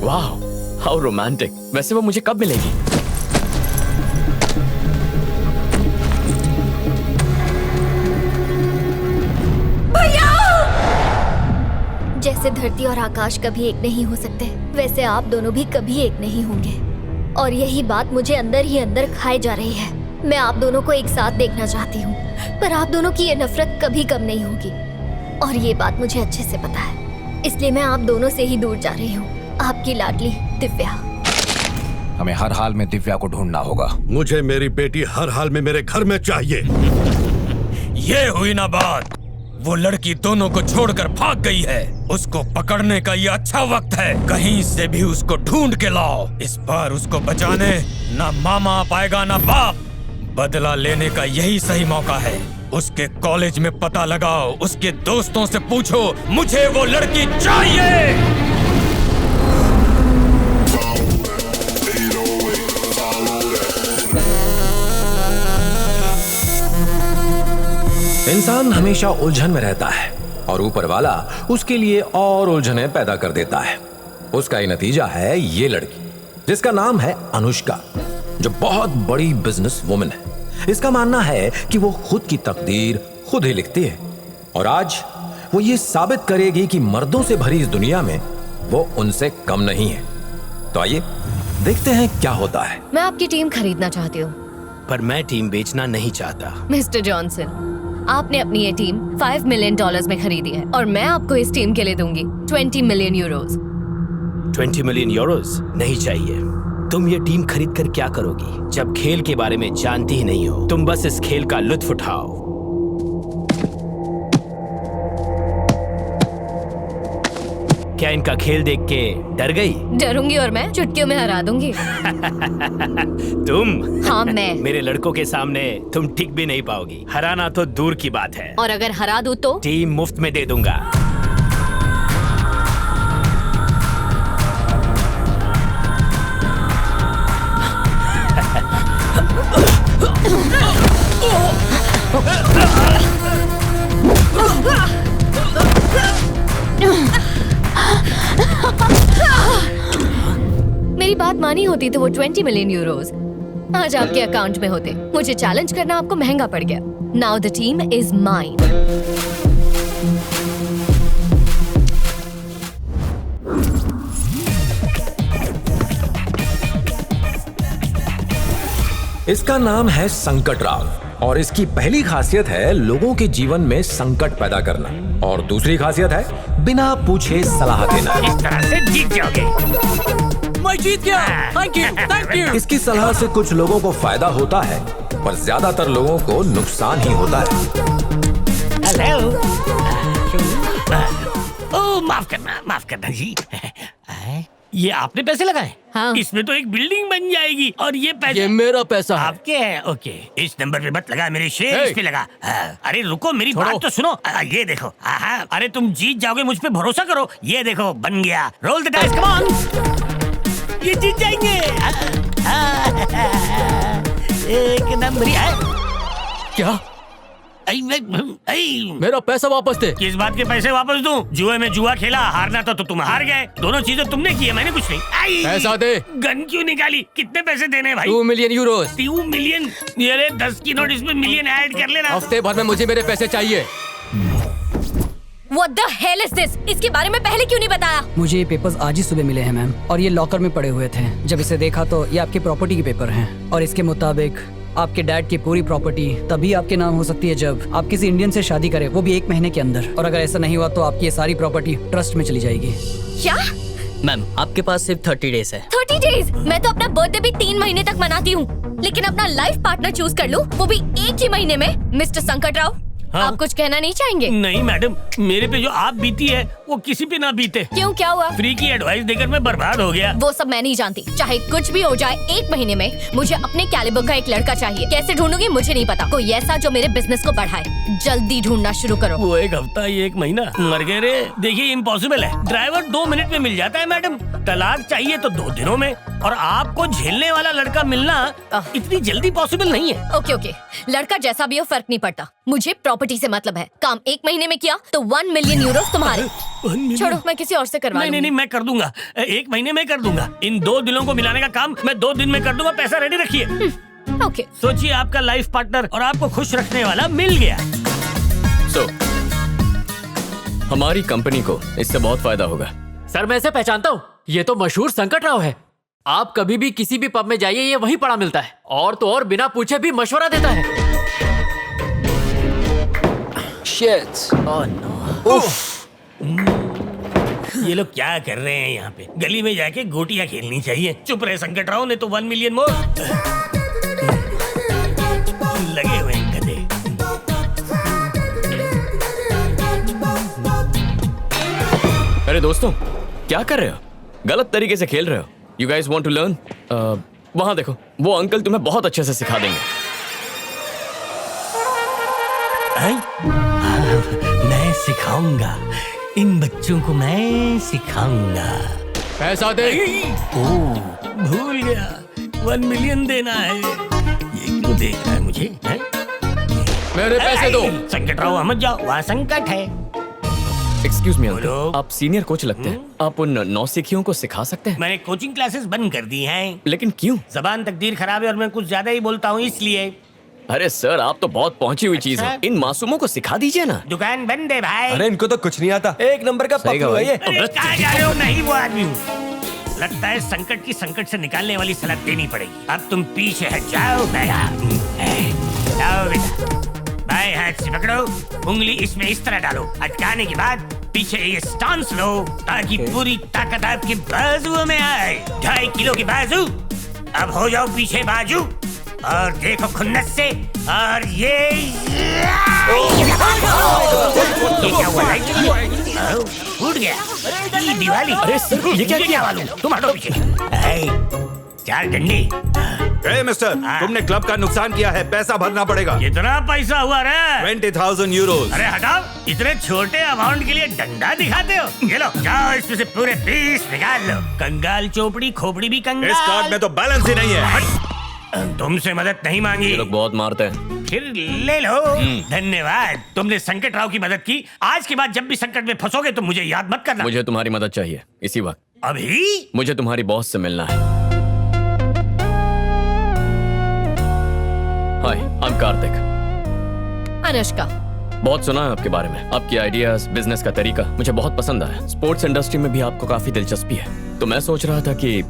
वाह, how romantic. वैसे वो मुझे कब मिलेगी? जैसे धरती और आकाश कभी एक नहीं हो सकते, वैसे आप दोनों भी कभी एक नहीं होंगे। और यही बात मुझे अंदर ही अंदर खाए जा रही है। मैं आप दोनों को एक साथ देखना चाहती हूँ, पर आप दोनों की ये नफरत कभी कम नहीं होगी। और ये बात मुझे अच्छे से पता है, इसलिए मैं आप दोनों से ही दूर जा रही हूँ। आपकी लाडली दिव्या। हमें हर हाल में दिव्या को ढूंढना होगा। मुझे मेरी बेटी हर हाल में मेरे घर में चाहिए। ये हुई ना बात। वो लड़की दोनों को छोड़कर भाग गई है। उसको पकड़ने का ये अच्छा वक्त है। कहीं से भी उसको ढूंढ के लाओ। इस बार उसको बचाने ना मामा आ पाएगा ना बाप। बदला लेने का यही सही मौका है। उसके कॉलेज में पता लगाओ, उसके दोस्तों से पूछो, मुझे वो लड़की चाहिए। इंसान हमेशा उलझन में रहता है और ऊपर वाला उसके लिए और उलझनें पैदा कर देता है। उसका ही नतीजा है ये लड़की, जिसका नाम है अनुष्का, जो बहुत बड़ी बिजनेस वुमन है। इसका मानना है कि वो खुद की तकदीर खुद ही लिखती है और आज वो ये साबित करेगी कि मर्दों से भरी इस दुनिया में वो उनसे कम नहीं है। तो आइए देखते हैं क्या होता है। मैं आपकी टीम खरीदना चाहती हूँ। पर मैं टीम बेचना नहीं चाहता। मिस्टर जॉनसन, आपने अपनी ये टीम $5 मिलियन में खरीदी है और मैं आपको इस टीम के लिए दूंगी 20 मिलियन यूरोज। 20 मिलियन यूरोज नहीं चाहिए। तुम ये टीम खरीद कर क्या करोगी जब खेल के बारे में जानती ही नहीं हो? तुम बस इस खेल का लुत्फ उठाओ। क्या इनका खेल देख के डर गई? डरूंगी और मैं चुटकियों में हरा दूंगी। तुम? हाँ मैं। मेरे लड़कों के सामने तुम टिक भी नहीं पाओगी। हराना तो दूर की बात है। और अगर हरा दूं तो? टीम मुफ्त में दे दूंगा। मेरी बात मानी होती तो वो 20 मिलियन यूरोज आज आपके अकाउंट में होते। मुझे चैलेंज करना आपको महंगा पड़ गया। Now the team is mine. इसका नाम है संकट राव और इसकी पहली खासियत है लोगों के जीवन में संकट पैदा करना और दूसरी खासियत है बिना पूछे सलाह देना। इस तरह से जीत जाओगे। मैं जीत गया। Thank you, thank you. इसकी सलाह से कुछ लोगों को फायदा होता है पर ज्यादातर लोगों को नुकसान ही होता है। हेलो। ओह माफ करना जी। ये आपने पैसे लगाए? हाँ। इसमें तो एक बिल्डिंग बन जाएगी और ये पैसे ये मेरा पैसा है। आपके हैं? ओके। इस नंबर पे मत लगा, मेरे शेर इस पे लगा। अरे रुको, मेरी बात तो सुनो। ये देखो। अरे तुम जीत जाओगे, मुझ पे भरोसा करो। ये देखो बन गया। Roll the dice, come on. ये जीत जाएंगे। एक नंबर है। क्या? मेरा पैसा वापस दे। किस बात के पैसे वापस दूं? जुए में जुआ खेला, हारना तो तुम हार गए। दोनों चीजें तुमने की है, मैंने कुछ नहीं। पैसा दे। गन क्यों निकाली? कितने पैसे देने हैं भाई? 2 मिलियन यूरोज। 2 मिलियन? ये 10 की नोट, इसमें मिलियन ऐड कर लेना। हफ्ते भर में मुझे मेरे पैसे चाहिए। What the hell is this? इसके बारे में पहले क्यों नहीं बताया? मुझे ये पेपर्स आज ही सुबह मिले हैं मैम, और ये लॉकर में पड़े हुए थे। जब इसे देखा तो ये आपकी प्रॉपर्टी के पेपर हैं और इसके मुताबिक आपके डैड की पूरी प्रॉपर्टी तभी आपके नाम हो सकती है जब आप किसी इंडियन से शादी करें, वो भी 1 महीने के अंदर। और अगर ऐसा नहीं हुआ तो आपकी ये सारी प्रॉपर्टी ट्रस्ट में चली जाएगी। क्या? मैम आपके पास सिर्फ 30 डेज है। 30 डेज? मैं तो अपना बर्थडे भी 3 महीने तक मनाती हूँ, लेकिन अपना लाइफ पार्टनर चूज कर लूँ वो भी 1 ही महीने में। मिस्टर संकट राव, आप कुछ कहना नहीं चाहेंगे? नहीं मैडम, मेरे पे जो आप बीती है वो किसी पे ना बीते। क्यों, क्या हुआ? फ्री की एडवाइस देकर मैं बर्बाद हो गया। वो सब मैं नहीं जानती। चाहे कुछ भी हो जाए, 1 महीने में मुझे अपने कैलिबर का एक लड़का चाहिए। कैसे ढूंढूंगी मुझे नहीं पता। कोई ऐसा जो मेरे बिजनेस को बढ़ाए। जल्दी ढूंढना शुरू करो। वो 1 हफ्ता, 1 महीना मर गए रे। देखिए इम्पॉसिबल है। ड्राइवर 2 मिनट में मिल जाता है मैडम। तलाक चाहिए तो 2 दिनों में, और आपको झेलने वाला लड़का मिलना इतनी जल्दी पॉसिबल नहीं है। ओके, लड़का जैसा भी हो फर्क नहीं पड़ता। मुझे प्रॉपर्टी प्रॉपर्टी से मतलब है। काम 1 महीने में किया तो 1 मिलियन यूरो तुम्हारे। छोड़ो, मैं किसी और से करवा नहीं नहीं नहीं, मैं कर दूंगा, 1 महीने में कर दूंगा। इन 2 दिलों को मिलाने का काम मैं 2 दिन में कर दूंगा। पैसा रेडी रखिए। ओके। सोचिए, आपका लाइफ पार्टनर और आपको खुश रखने वाला मिल गया। हमारी कंपनी को इससे बहुत फायदा होगा। सर मैं इसे पहचानता हूँ, ये तो मशहूर संकट राव है। आप कभी भी किसी भी पब में जाइए, ये वहीं पड़ा मिलता है। और तो और बिना पूछे भी मशवरा देता है। Shit. Oh no. ये लोग क्या कर रहे हैं यहाँ पे? गली में जाके गोटियां खेलनी चाहिए। चुप रहे संकट राव, ने तो 1 मिलियन मोर। लगे हुए हैं गधे। अरे दोस्तों, क्या कर रहे हो? गलत तरीके से खेल रहे हो। You guys want to learn? वहां देखो, वो अंकल तुम्हें बहुत अच्छे से सिखा देंगे। मैं सिखाऊंगा, इन बच्चों को मैं सिखाऊंगा। पैसा दे। भूल गया, 1 मिलियन देना है। ये क्यों देख रहा है मुझे? है? मेरे पैसे दो। संकट राव, मत जाओ, वहाँ संकट है। एक्सक्यूज मी अंकल, आप सीनियर कोच लगते हैं। आप उन नौसिखियों को सिखा सकते हैं? मैंने कोचिंग क्लासेस बंद कर दी हैं। लेकिन क्यों? जबान तकदीर खराब है और मैं कुछ ज्यादा ही बोलता हूँ, इसलिए। अरे सर, आप तो बहुत पहुंची हुई चीज है। इन मासूमों को सिखा दीजिए ना। दुकान बंद है भाई। अरे इनको तो कुछ नहीं आता। 1 नंबर का पक्लू है ये। अरे कहाँ जा रहे हो? नहीं वो आदमी हूँ। लगता है संकट की संकट से निकालने वाली सलाह देनी पड़ेगी। अब तुम पीछे हट जाओ। जाओ बेटा, बाएं हाथ से पकड़ो, उंगली इसमें इस तरह डालो। अटकाने के बाद पीछे ये स्टांस लो ताकि पूरी ताकत आपके बाजुओं में आए। 2.5 किलो की बाजू। अब हो जाओ पीछे बाजू और देखो खुन्नस से। और ये क्या हुआ? फूट गया। दिवाली। अरे सर, ये क्या किया? तुम हटो पीछे। 4 डंडे। मिस्टर, तुमने क्लब का नुकसान किया है, पैसा भरना पड़ेगा। कितना पैसा हुआ रे? 20,000 यूरोज। अरे हटाओ, इतने छोटे अमाउंट के लिए डंडा दिखाते हो? ये लो, जाओ इसमें से पूरे 20 निकाल लो। कंगाल चोपड़ी खोपड़ी भी कंगाल। इस कार्ड में तो बैलेंस ही नहीं है। तुमसे मदद नहीं मांगी। ये लोग बहुत मारते हैं। फिर ले लो। धन्यवाद, तुमने संकट राव की मदद की। आज के बाद जब भी संकट में फंसोगे तो मुझे याद मत करना। मुझे तुम्हारी मदद चाहिए इसी वक्त। अभी? मुझे तुम्हारी बॉस से मिलना है। हाय, आई एम कार्तिक। अनुष्का। बहुत सुना है आपके बारे में। आपकी आइडियाज, बिजनेस का तरीका मुझे बहुत पसंद आया। स्पोर्ट्स इंडस्ट्री में भी आपको काफी दिलचस्पी है। तो मैं सोच रहा था कि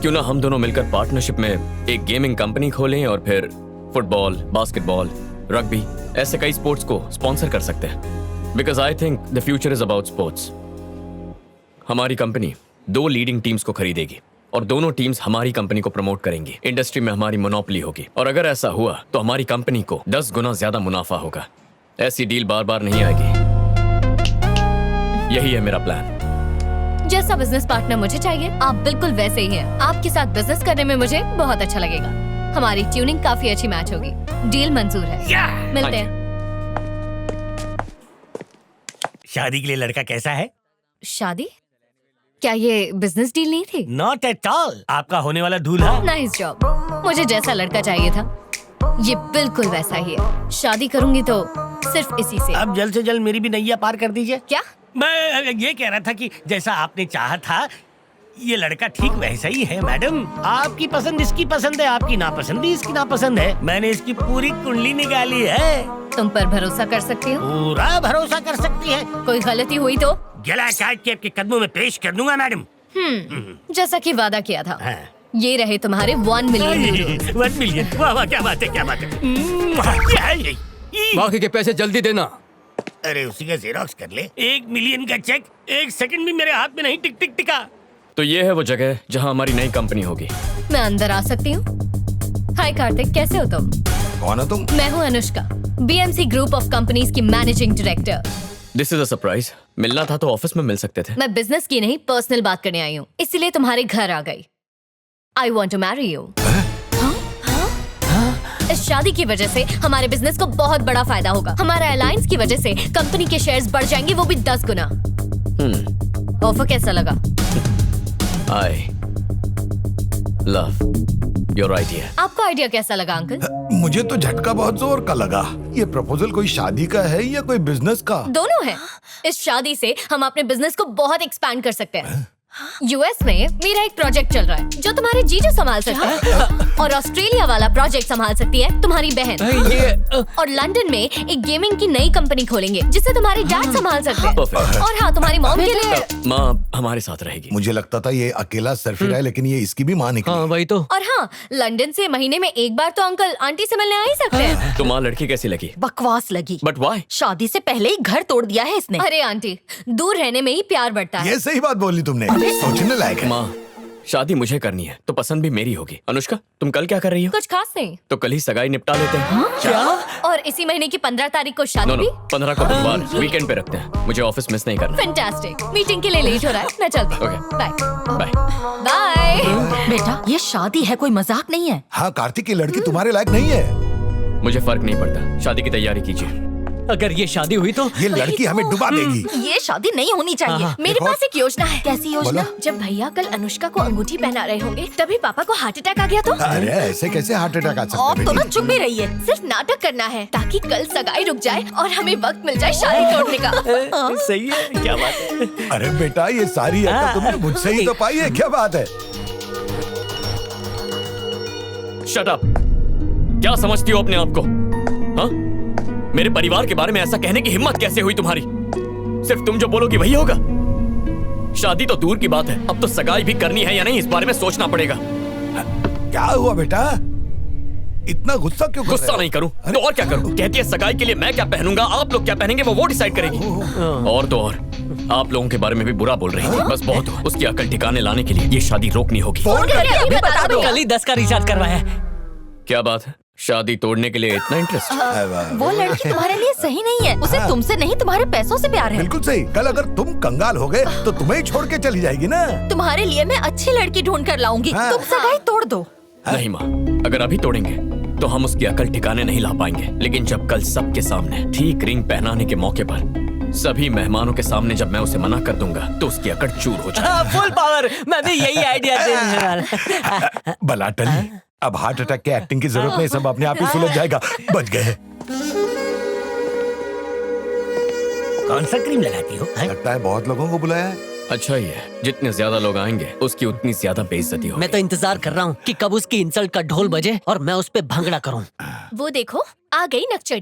क्यों ना हम दोनों मिलकर पार्टनरशिप में एक गेमिंग कंपनी खोलें और फिर फुटबॉल, बास्केटबॉल, रग्बी, ऐसे कई स्पोर्ट्स को स्पॉन्सर कर सकते हैं। Because I think the future is about sports. हमारी कंपनी 2 लीडिंग टीम्स को खरीदेगी और दोनों टीम्स हमारी कंपनी को प्रमोट करेंगी। इंडस्ट्री में हमारी मोनोपोली होगी और अगर ऐसा हुआ तो हमारी कंपनी को 10 गुना ज्यादा मुनाफा होगा। ऐसी डील बार बार नहीं आएगी। यही है मेरा प्लान। जैसा बिजनेस पार्टनर मुझे चाहिए, आप बिल्कुल वैसे ही हैं। आपके साथ बिजनेस करने में मुझे बहुत अच्छा लगेगा। हमारी ट्यूनिंग काफी अच्छी मैच होगी। डील मंजूर है। मिलते हैं। शादी के लिए लड़का कैसा है? शादी? क्या ये बिजनेस डील नहीं थी? Not at all. आपका होने वाला दूल्हा। Nice job. मुझे जैसा लड़का चाहिए था, ये बिल्कुल वैसा ही है। शादी करूंगी तो सिर्फ इसी से। अब जल्द से जल्द मेरी भी नैया पार कर दीजिए। क्या? मैं ये कह रहा था कि जैसा आपने चाहा था, ये लड़का ठीक वैसा ही है मैडम। आपकी पसंद इसकी पसंद है, आपकी नापसंद भी इसकी नापसंद है। मैंने इसकी पूरी कुंडली निकाली है। तुम पर भरोसा कर सकती हो? पूरा भरोसा कर सकती है। कोई गलती हुई तो गला काट के आपके कदमों में पेश कर दूंगा मैडम। जैसा कि वादा किया था। ये रहे तुम्हारे 1 मिलियन। 1 मिलियन। वाह वाह, क्या बात है, क्या बात है। बाकी के पैसे जल्दी देना। अरे उसी का जेरोक्स कर ले। 1 मिलियन का चेक 1 सेकंड भी मेरे हाथ में नहीं टिक टिका। तो ये है वो जगह जहां हमारी नई कंपनी होगी। मैं अंदर आ सकती हूँ? हाय कार्तिक, कैसे हो तुम? कौन हो तुम? मैं हूँ Anushka, BMC group of companies की managing director. This is a surprise. मिलना था तो ऑफिस में मिल सकते थे। मैं बिजनेस की नहीं, पर्सनल बात करने आई हूँ, इसीलिए तुम्हारे घर आ गई। I want to marry you. इस शादी की वजह से हमारे बिजनेस को बहुत बड़ा फायदा होगा। हमारा अलायंस की वजह से कंपनी के शेयर्स बढ़ जाएंगे, वो भी 10 गुना। ऑफर कैसा लगा? I love your idea. आपको आइडिया कैसा लगा अंकल? मुझे तो झटका बहुत जोर का लगा। ये प्रपोजल कोई शादी का है या कोई बिजनेस का? दोनों है। इस शादी से हम अपने बिजनेस को बहुत एक्सपैंड कर सकते हैं। यूएस में मेरा एक प्रोजेक्ट चल रहा है जो तुम्हारे जीजू संभाल सकते हैं, और ऑस्ट्रेलिया वाला प्रोजेक्ट संभाल सकती है तुम्हारी बहन। और लंदन में एक गेमिंग की नई कंपनी खोलेंगे जिसे तुम्हारे डैड संभाल सकते हैं। Perfect। और हाँ, तुम्हारी मॉम के लिए माँ हमारे साथ रहेगी। मुझे लगता था ये अकेला सर फिरा है, लेकिन ये इसकी भी माँ निकली। हाँ वही तो। और हाँ, लंदन से महीने में एक बार तो अंकल आंटी से मिलने आ ही सकते हैं। तो माँ लड़की कैसी लगी? बकवास लगी। But why? शादी से पहले ही घर तोड़ दिया है इसने। अरे आंटी, दूर रहने में ही प्यार बढ़ता है। ये सही बात बोली तुमने, सोचने लायक है। माँ शादी मुझे करनी है तो पसंद भी मेरी होगी। अनुष्का तुम कल क्या कर रही हो? कुछ खास नहीं। तो कल ही सगाई निपटा लेते हैं। क्या? और इसी महीने की 15 तारीख को शादी नो भी? 15 को बुधवार वीकेंड पे रखते हैं। मुझे ऑफिस मिस नहीं करना। फैंटास्टिक। मीटिंग के लिए लेट हो रहा है, मैं चलती हूँ। Okay bye bye. बाय। बेटा ये शादी है, कोई मजाक नहीं है। हाँ कार्तिक, की लड़की तुम्हारे लायक नहीं है। मुझे फर्क नहीं पड़ता, शादी की तैयारी कीजिए। अगर ये शादी हुई तो ये लड़की हमें डुबा देगी। ये शादी नहीं होनी चाहिए। मेरे पास एक योजना है। कैसी योजना? जब भैया कल अनुष्का को अंगूठी पहना रहे होंगे तभी पापा को हार्ट अटैक आ गया तो? अरे ऐसे कैसे हार्ट अटैक आ सकता और है तो ना बेटी? चुप ही रहिए। सिर्फ नाटक करना है ताकि कल सगाई रुक जाए और हमें वक्त मिल जाए शादी तोड़ने का। सही है, क्या बात है। अरे बेटा ये सारी है तुमने मुझसे ही तो पाई है, क्या बात है? Shut up. क्या समझती हो अपने आप को? हाँ? मेरे परिवार के बारे में ऐसा कहने की हिम्मत कैसे हुई तुम्हारी? सिर्फ तुम जो बोलोगी वही होगा? शादी तो दूर की बात है, अब तो सगाई भी करनी है या नहीं इस बारे में सोचना पड़ेगा। क्या हुआ बेटा, इतना गुस्सा क्यों कर रहे हो? गुस्सा नहीं करूं तो और क्या करूं? कहती है सगाई के लिए मैं क्या पहनूंगा, आप लोग क्या पहनेंगे वो डिसाइड करेगी। और तो और आप लोगों के बारे में भी बुरा बोल रही थी। बस बहुत हुआ। उसकी अकल ठिकाने लाने के लिए ये शादी रोकनी होगी। फोन करके अभी बता दो। कल ही 10 का रिचार्ज करवाया है। क्या बात है, शादी तोड़ने के लिए इतना इंटरेस्ट? वो लड़की तुम्हारे लिए सही नहीं है। उसे तुमसे नहीं तुम्हारे पैसों से प्यार है। बिल्कुल सही। कल अगर तुम कंगाल हो गए तो तुम्हें ही छोड़ के चली जाएगी ना। तुम्हारे लिए मैं अच्छी लड़की ढूंढ कर लाऊंगी। तुम सगाई तोड़ दो। नहीं माँ, अगर अभी तोड़ेंगे तो हम उसकी अकल ठिकाने नहीं ला पाएंगे। लेकिन जब कल सबके सामने ठीक रिंग पहनाने के मौके पर सभी मेहमानों के सामने जब मैं उसे मना कर दूंगा तो उसकी अकड़ चूर हो जाएगी। Full power. मैं भी यही आइडिया देने वाला। भला टली, अब हार्ट अटैक के एक्टिंग की जरूरत नहीं, सब अपने आप ही सुलझ जाएगा। बच गए। कौन सा क्रीम लगाती हो? लगता है बहुत लोगों को बुलाया है। अच्छा ही है, जितने ज्यादा लोग आएंगे उसकी उतनी ज्यादा बेइज्जती होगी। मैं तो इंतजार कर रहा हूँ कि कब उसकी इंसल्ट का ढोल बजे और मैं उस पे भंगड़ा करूँ। वो देखो आ गई नकचड़ी।